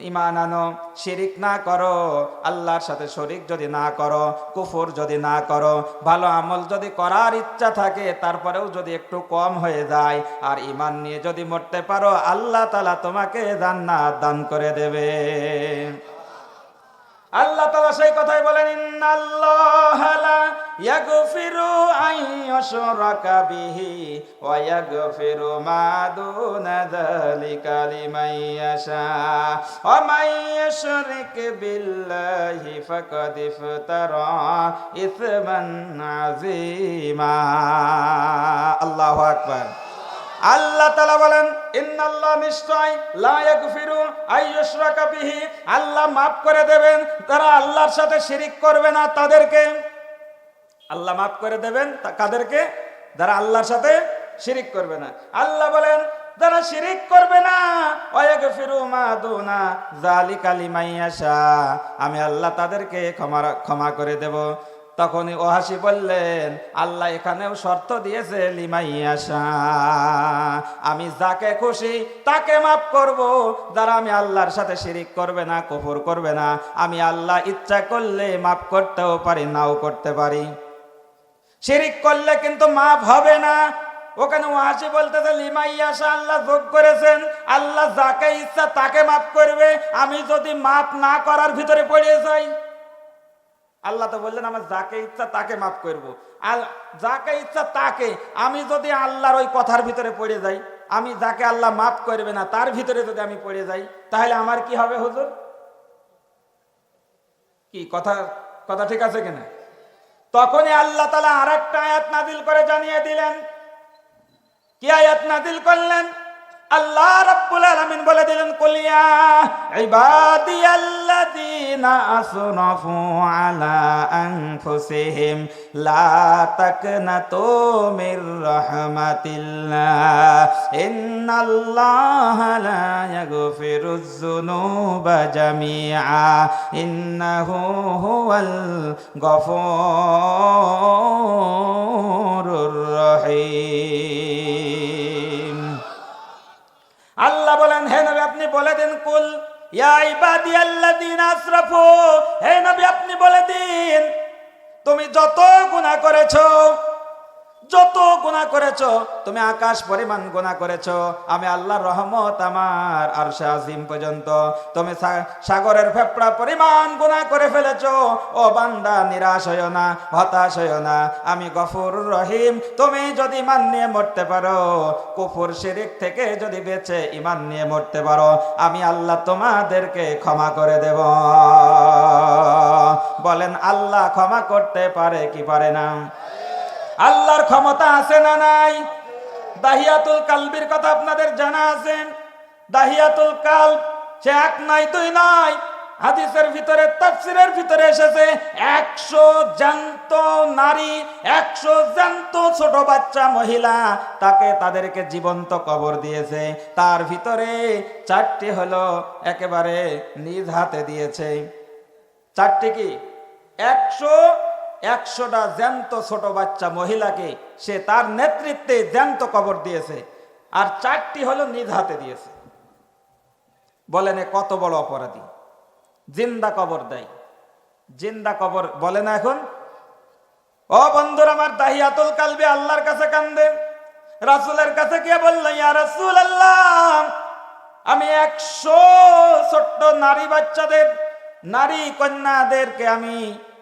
ঈমান আনো, শিরিক না করো, আল্লাহর সাথে শরিক যদি না করো, কুফর যদি না করো, ভালো আমল যদি করার ইচ্ছা থাকে তারপরেও যদি একটু কম হয়ে যায় আর ঈমান নিয়ে যদি মরতে পারো, আল্লাহ তাআলা তোমাকে জান্নাত দান করে দেবে। আল্লাহ তাআলা সেই কথাই বলেন, ইন্নাল্লাহা লা ইয়াগফিরু আন ইউশরাকা বিহি ওয়া ইয়াগফিরু মা দুনা যালিকা লিমান ইয়াশা ওয়া মান ইউশরিক বিল্লাহি ফাকাদ ইফতারা ইসমান আযীমা। আল্লাহু আকবার। আল্লাহ তাআলা বলেন, ইন্নাল্লাহ নিশ্চয় লা ইয়াগফিরু আইয়ুশরাকা বিহি, আল্লাহ মাফ করে দেবেন যারা আল্লাহর সাথে শিরিক করবে না তাদেরকে। আল্লাহ মাফ করে দেবেন কাদেরকে? যারা আল্লাহর সাথে শিরিক করবে না। আল্লাহ বলেন যারা শিরিক করবে না, ওয়া ইয়াগফিরু মা দুনা যালিকা লিমান ইয়াশা, আমি আল্লাহ তাদেরকে ক্ষমা করে দেব। তখনই ওহাসি বললেন, আল্লাহ এখানেও শর্ত দিয়েছে লিমান ইয়াশা, আমি যাকে খুশি তাকে মাফ করব। যারা আমি আল্লাহর সাথে শিরিক করবে না, কুফর করবে না, আমি আল্লাহ ইচ্ছা করলে মাফ করতেও পারি, নাও করতে পারি। শিরিক করলে কিন্তু মাফ হবে না। ওখানে ওয়াসি বলতেছে লিমান ইয়াশা, আল্লাহ যোগ করেছেন, আল্লাহ যাকে ইচ্ছা তাকে মাফ করবে। আমি যদি মাফ না করার ভিতরে পড়ে যাই, আল্লাহ তো বললেন আমার যাকে ইচ্ছা তাকে মাফ করব। আর যাকে ইচ্ছা তাকে, আমি যদি আল্লাহর ওই কথার ভিতরে পড়ে যাই, আমি যাকে আল্লাহ মাফ করবে না তার ভিতরে যদি আমি পড়ে যাই, তাহলে আমার কি হবে হুজুর? কি কথা কথা ঠিক আছে কিনা? তখনই আল্লাহ তাআলা আরেকটা আয়াত নাযিল করে জানিয়ে দিলেন। কি আয়াত নাযিল করলেন? আল্লাহ রাব্বুল আলামিন বলে দিলেন, কুল ইয়া ইবাদিয়াল্লাযীনা আসরাফু আলা আনফুসিহিম লা তাকনাতু মির রাহমাতিল্লাহ ইন্নাল্লাহা লা ইয়াগফিরুয যুনুবা জামিআ ইন্নাহু হুয়াল গফুরুর রহিম। আল্লাহ বলেন, হে নবী আপনি বলে দিন, কুল ইয়া ইবাদিয়াল্লাযীনা আসরাফু, হে নবী আপনি বলে দিন, তুমি যত গুনাহ করেছো, যত গুনাহ করেছো, তুমি আকাশ পরিমাণ গুনাহ করেছো, আমি আল্লাহর রহমত আমার আরশে আজিম পর্যন্ত, তুমি সাগরের ফেফড়া পরিমাণ গুনাহ করে ফেলেছো। ও বান্দা, নিরাশ হইও না, হতাশ হইও না, আমি গফুর রহিম। তুমি যদি ঈমান নিয়ে মরতে পারো, কুফর শিরিক থেকে যদি বেঁচে ঈমান নিয়ে মরতে পারো, আমি আল্লাহ তোমাদেরকে ক্ষমা করে দেব। বলেন আল্লাহ ক্ষমা করতে পারে কি পারে না? আল্লাহর ক্ষমতা আছে না নাই? দাহিয়াতুল কালবির কথা আপনাদের জানা আছে। দাহিয়াতুল কালব সে এক নয়, দুই নয়, হাদিসের ভিতরে, তাফসীরের ভিতরে এসেছে 100 জ্যান্ত নারী, 100 জ্যান্ত ছোট বাচ্চা মহিলা, তাদেরকে জীবন্ত কবর দিয়েছে। তার ভিতরে 4টি হলো একেবারে নিজ হাতে দিয়েছে। 4টি কি? 100টা জ্যান্ত ছোট বাচ্চা মহিলাকে সে তার নেতৃত্বে জ্যান্ত কবর দিয়েছে, আর 4টি হলো নিজ হাতে দিয়েছে। বলেন এ কত বড় অপরাধী! জিন্দা কবর দেয়, জিন্দা কবর বলে না এখন? ও বন্ধুরা আমার, দাহিয়াতুল কালবি আল্লাহর কাছে কান্দে, রাসূলের কাছে গিয়ে বলল, ইয়া রাসূলুল্লাহ, আমি 100 ছোট্ট নারী বাচ্চাদের, নারী কন্যাদেরকে আমি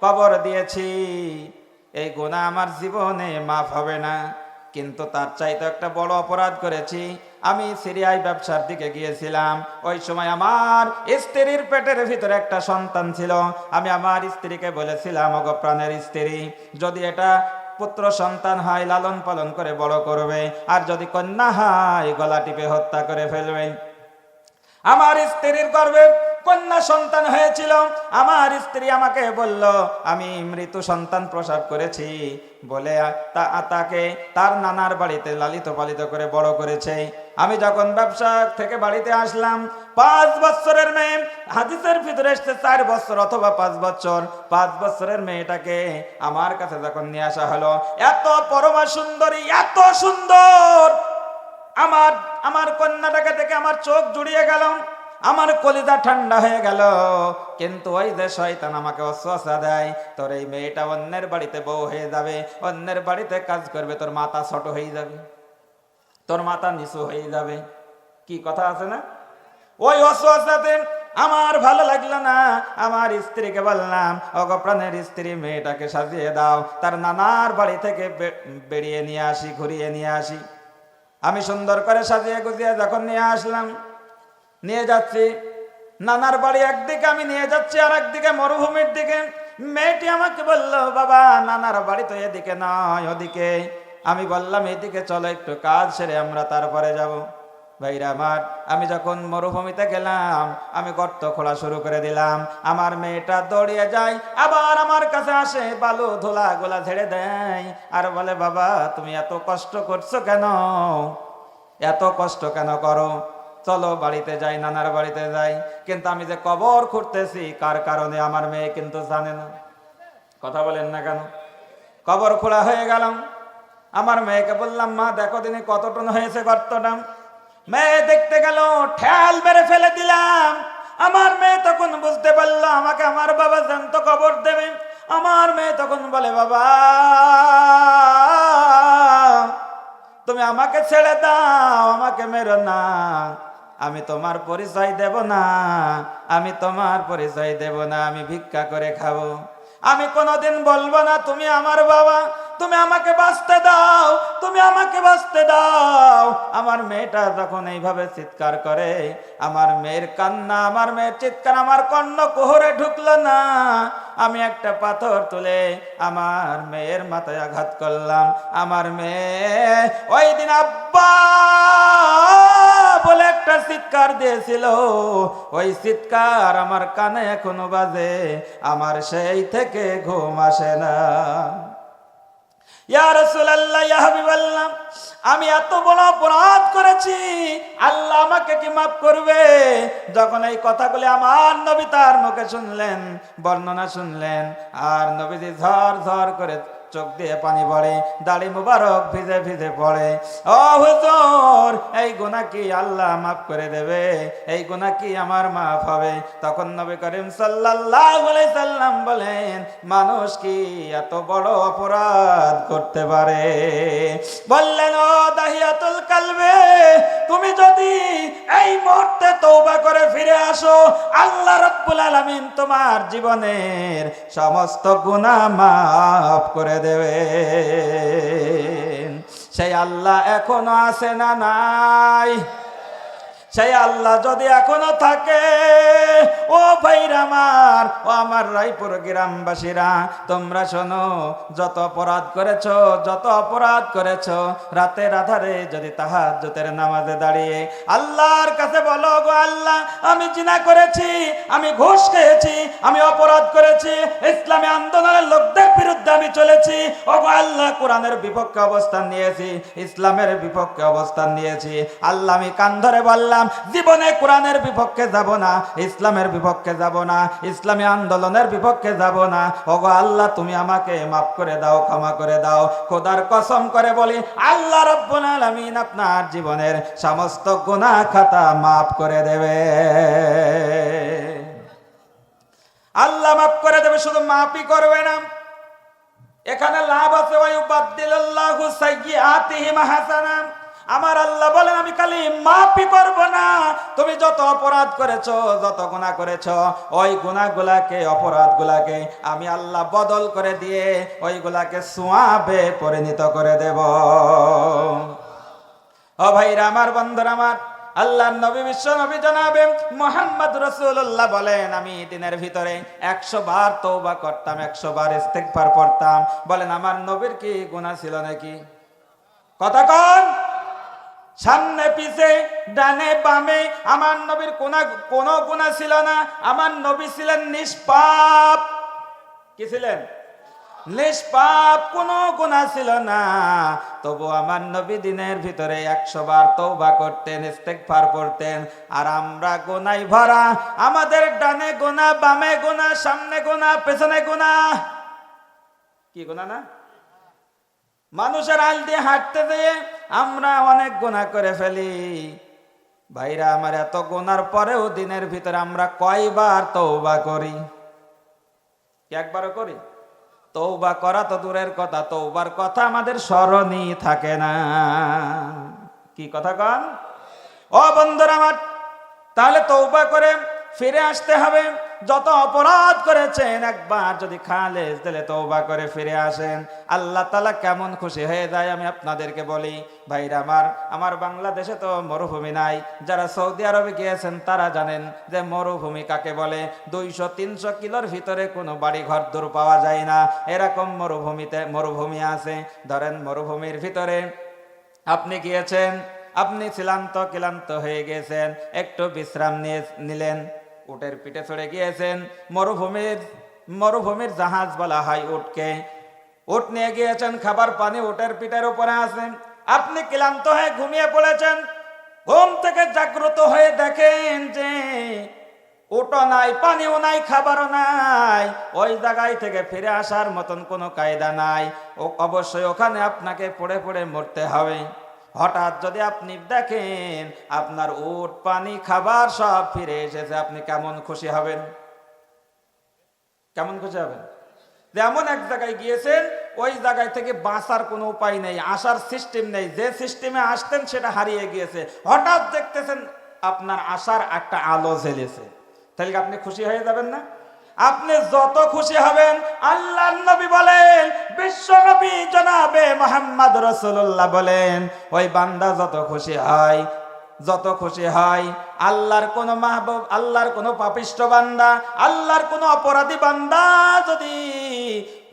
কবর দিয়েছি, এই গুনাহ আমার জীবনে মাফ হবে না। কিন্তু তার চাইতে একটা বড় অপরাধ করেছি। আমি সিরিয়ায় ব্যবসার দিকে গিয়েছিলাম, ওই সময় আমার স্ত্রীর পেটের ভিতরে একটা সন্তান ছিল। আমি আমার স্ত্রীকে বলেছিলাম, ওগো প্রাণের স্ত্রী, যদি এটা পুত্র সন্তান হয় লালন পালন করে বড় করবে, আর যদি কন্যা হয় গলা টিপে হত্যা করে ফেলবে। আমার স্ত্রীর গর্ভে কন্যা সন্তান হয়েছিল। আমার স্ত্রী আমাকে বলল, আমি মৃত সন্তান প্রসব করেছি বলে তাকে তার নানার বাড়িতে লালিত পালিত করে বড় করেছে। আমি যখন ব্যবসা থেকে বাড়িতে আসলাম, 5 বছরের মেয়ে, হাদিসের ভিতরে এসেছে 4 বছর অথবা 5 বছর, 5 বছরের মেয়েটাকে আমার কাছে যখন নিয়ে আসা হলো, এত পরমা সুন্দরী, এত সুন্দর, আমার কন্যাটাকে দেখে আমার চোখ জুড়িয়ে গেল। আমার কলিজা ঠান্ডা হয়ে গেল। কিন্তু ওই যে শয়তান আমাকে ওয়াসওয়াসা দেয়, তোর এই মেয়েটা অন্যের বাড়িতে বউ হয়ে যাবে, অন্যের বাড়িতে কাজ করবে, তোর মাথা ছোট হয়ে যাবে, তোর মাথা নিচু হয়ে যাবে। কি কথা আছে না? ওই ওয়াসওয়াসাতে আমার ভালো লাগলো না। আমার স্ত্রীকে বললাম, ওগো প্রাণের স্ত্রী, মেয়েটাকে সাজিয়ে দাও, তার নানার বাড়ি থেকে বেরিয়ে নিয়ে আসি, ঘুরিয়ে নিয়ে আসি। আমি সুন্দর করে সাজিয়ে গুজিয়ে যখন নিয়ে আসলাম, নিয়ে যাচ্ছি নানার বাড়ি একদিকে, আমি নিয়ে যাচ্ছি আর একদিকে মরুভূমির দিকে। মেয়েটি আমাকে বলল, বাবা নানার বাড়ি তো এদিকে নয়, ওদিকে। আমি বললাম, এদিকে চলো, একটু কাজ সেরে আমরা তারপরে যাব। ভাইরা আমার, আমি যখন মরুভূমিতে গেলাম, আমি গর্ত খোঁড়া শুরু করে দিলাম। আমার মেয়েটা দৌড়িয়ে যায়, আবার আমার কাছে আসে, বালু ধুলা গোলা ঝেড়ে দেয় আর বলে, বাবা তুমি এত কষ্ট করছো কেন, এত কষ্ট কেন করো, চলো বাড়িতে যাই, নানার বাড়িতে যাই। কিন্তু আমি যে কবর খুঁড়তেছি কার কারণে, আমার মেয়ে কিন্তু জানে না। কথা বলেন না কেন? কবর খোঁড়া হয়ে গেলাম, আমার মেয়েকে বললাম, মা দেখো দিনে কত টন হয়েছে গর্তটা। মেয়ে দেখতে গেল, ঠেল মেরে ফেলে দিলাম। আমার মেয়ে তখন বুঝতে পারলো আমাকে আমার বাবা জ্যান্ত কবর দেবে। আমার মেয়ে তখন বলে, বাবা তুমি আমাকে ছেড়ে দাও, আমাকে মেরো না, আমি তোমার পরিচয় দেব না, আমি তোমার পরিচয় দেব না, আমি ভিক্ষা করে খাবো। আমি কোনোদিন বলবো না তুমি আমার বাবা, তুমি আমাকে বাঁচতে দাও, তুমি আমাকে বাঁচতে দাও। আমার মেয়েটা যখন এইভাবে চিৎকার করে, আমার মেয়ের কান্না, আমার মেয়ের চিৎকার আমার কর্ণকুহরে ঢুকলো না। আমি একটা পাথর তুলে আমার মেয়ের মাথায় আঘাত করলাম। আমার মেয়ে ওই দিন আব্বা বলে একটা চিৎকার দিয়েছিল, ওই চিৎকার আমার কানে এখনো বাজে, আমার সেই থেকে ঘুম আসে না। ইয়া রাসূলুল্লাহ, ইয়া হাবিবাল্লাহ, আমি এত বড় অপরাধ করেছি, আল্লাহ আমাকে কি মাফ করবে? যখন এই কথাগুলি আমার নবী তার মুখে শুনলেন, বর্ণনা শুনলেন, আর নবীজি ঝর ঝর করে চোখ দিয়ে পানি পড়ে, দাড়ি মুবারক ভিজে ভিজে পড়ে। ও হুজুর, এই গুনাহ কি আল্লাহ মাফ করে দেবে? এই গুনাহ কি আমার মাফ হবে? তখন নবী করিম সাল্লাল্লাহু আলাইহি সাল্লাম বলেন, মানুষ কি এত বড় অপরাধ করতে পারে? বললেন, ও দাহিয়াতুল কালবে, তুমি যদি এই মুহূর্তে তওবা করে ফিরে আসো, আল্লাহ রাব্বুল আলামিন তোমার জীবনের সমস্ত গুনাহ মাফ করে দেবে। সেই আল্লাহ এখনো আছে না নাই? সেই আল্লাহ যদি এখনো থাকে, ও ভাইরা আমার, ও আমার রায়পুর গ্রামবাসীরা, তোমরা শোনো, যত অপরাধ করেছো, যত অপরাধ করেছো, রাতের আধারে যদি তাহাজ্জুদের নামাজে দাঁড়িয়ে আল্লাহর কাছে বলো, গো আল্লাহ আমি জিনা করেছি, আমি ঘুষ খেয়েছি, আমি অপরাধ করেছি, ইসলামী আন্দোলনের লোকদের বিরুদ্ধে আমি চলেছি, ও গো আল্লাহ কোরআনের বিপক্ষে অবস্থান নিয়েছি, ইসলামের বিপক্ষে অবস্থান নিয়েছি, আল্লাহ আমি কান ধরে বললাম, জীবনে কোরআনের বিপক্ষে যাব না, ইসলামের বিপক্ষে যাব না, ইসলামী আন্দোলনের বিপক্ষে যাব না। ওগো আল্লাহ তুমি আমাকে মাফ করে দাও, ক্ষমা করে দাও। খোদার কসম করে বলি, আল্লাহ রাব্বুল আলামিন আপনার জীবনের সমস্ত গুনাহ খাতা মাফ করে দেবে। আল্লাহ মাফ করে দেবে, শুধু মাফই করবে না, এখানে লাভ আছে, ওয়ায়ুবাদদিলুল্লাহু সাইয়্যাতিহিম হাসানা। আমার আল্লাহ বলেন, আমি খালি মাফই করব না, তুমি যত অপরাধ করেছো, যত গুনাহ করেছো, ওই গুনাহগুলাকে, অপরাধগুলাকে আমি আল্লাহ বদল করে দিয়ে ওইগুলাকে সওয়াবে পরিণত করে দেব। ও ভাইরা আমার, বন্ধুরা আমার, আল্লাহর নবী, বিশ্ব নবী জনাবে মুহাম্মদ রাসূলুল্লাহ বলেন, আমি দিনের ভিতরে 100 বার তওবা করতাম, 100 বার ইস্তিগফার পড়তাম। বলেন, আমার নবীর কি গুনাহ ছিল নাকি? কথা কোন? সামনে পিছে ডানে বামে আমার নবীর কোনো গুনাহ ছিল না। আমার নবী ছিলেন নিষ্পাপ। কি ছিলেন? নিষ্পাপ, কোনো গুনাহ ছিল না। তবু আমার নবী দিনের ভিতরে 100 বার তওবা করতেন, ইস্তিগফার পড়তেন। আর আমরা গুনায় ভরা, আমাদের ডানে গুনাহ, বামে গুনাহ, সামনে গুনাহ, পেছনে গুনাহ। কি গুনাহ না? মানুষের আল দিয়ে হাঁটতে যেয়ে আমরা অনেক গুনাহ করে ফেলি। ভাইরা আমার, এত গুনার পরেও দিনের ভিতরে আমরা কয়বার তওবা করি? একবারও করি? তওবা করা তো দূরের কথা, তওবার কথা আমাদের স্মরণই থাকে না। কি কথা কন ও বন্ধুরা আমার? তাহলে তওবা করে ফিরে আসতে হবে। যত অপরাধ করেছেন একবার যদি খালেস দিলে তওবা করে ফিরে আসেন, আল্লাহ তাআলা কেমন খুশি হয়ে যায় আমি আপনাদেরকে বলি। ভাইরা আমার বাংলাদেশে তো মরুভূমি নাই। যারা সৌদি আরবে গিয়েছেন তারা জানেন যে মরুভূমি কাকে বলে। 200-300 কিলোর ভিতরে কোনো বাড়ি ঘর দূর পাওয়া যায় না, এরকম মরুভূমি আছে। ধরেন মরুভূমির ভিতরে আপনি গিয়েছেন, আপনি ক্লান্ত হয়ে গেছেন, একটু বিশ্রাম নিলেন, উটের পিঠে চড়ে গিয়েছেন। মরুভূমির জাহাজ বলা হয় উটকে। উট নিয়ে গিয়েছেন, খাবার পানি উটের পিঠের উপরে আছেন। আপনি ক্লান্ত হয়ে ঘুমিয়ে পড়েছেন। ঘুম থেকে জাগ্রত হয়ে দেখেন যে উটও নাই, পানিও নাই, খাবারও নাই। ওই জায়গায় থেকে ফিরে আসার মতন কোনো কায়দা নাই। অবশ্যই ওখানে আপনাকে পড়ে পড়ে মরতে হবে। হঠাৎ যদি আপনি দেখেন আপনার উট, পানি, খাবার সব ফিরে এসেছে, আপনি কেমন খুশি হবেন? কেমন খুশি হবেন? যেমন এক জায়গায় গিয়েছেন, ওই জায়গায় থেকে বাঁচার কোনো উপায় নেই, আসার সিস্টেম নেই, যে সিস্টেমে আসতেন সেটা হারিয়ে গিয়েছে। হঠাৎ দেখতেছেন আপনার আসার একটা আলো জ্বেলেছে, তাহলে আপনি খুশি হয়ে যাবেন না? আপনি যত খুশি হবেন, আল্লাহর নবী বলেন, বিশ্ব নবী জনাবে মুহাম্মদ রাসূলুল্লাহ বলেন, ওই বান্দা যত খুশি হয় আল্লাহর কোন মাহবুব, আল্লাহর কোন পাপিষ্ঠ বান্দা, আল্লাহর কোন অপরাধী বান্দা যদি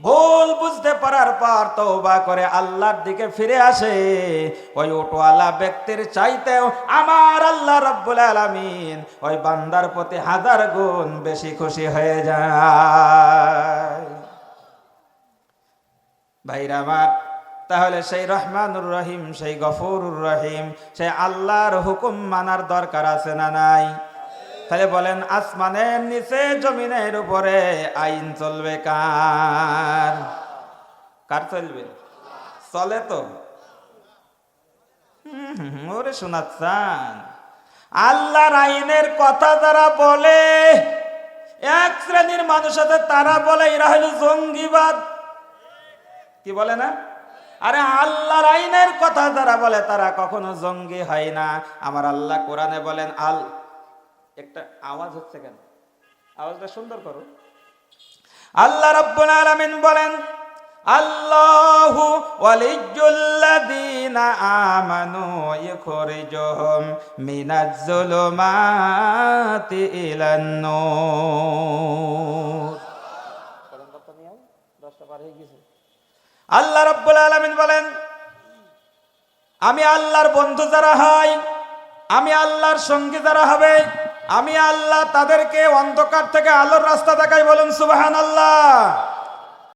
ভুল বুঝতে পারার পর তওবা করে আল্লাহর দিকে ফিরে আসে, ওই উটওয়ালা ব্যক্তির চাইতেও আমার আল্লাহ রাব্বুল আলামিন ওই বান্দার প্রতি 1000 গুণ বেশি খুশি হয়ে যায়। ভাইরা আমার, তাহলে সেই রহমানুর রহিম, সেই গফুরুর রহিম, সেই আল্লাহর হুকুম মানার দরকার আছে না নাই? তাহলে বলেন, আসমানের নিচে জমিনের উপরে আইন চলবে কার? কার চলবে? চলে তো? ওরে শোনাচ্ছেন, আল্লাহর আইনের কথা যারা বলে, এক শ্রেণীর মানুষ আছে, তারা বলে এরা হলো জঙ্গিবাদ। কি বলে না? আরে আল্লাহর আইনের কথা যারা বলে তারা কখনো জঙ্গি হয় না। আমার আল্লাহ কোরআনে বলেন, একটা আওয়াজ হচ্ছে কেন? আওয়াজটা সুন্দর করো। আল্লাহ রাব্বুল আলামিন বলেন, আল্লাহু ওয়ালিয়্যুল্লাযীনা আমানু ইখরিজুহুম মিনাজ যুলুমাতি ইলান নূর। আল্লাহ রাব্বুল আলামিন বলেন, আমি আল্লাহর বন্ধু যারা হয়, আমি আল্লাহর সঙ্গী যারা হবে, আমি আল্লাহ তাদেরকে অন্ধকার থেকে আলোর রাস্তা দেখাই। বলুন সুবহানাল্লাহ।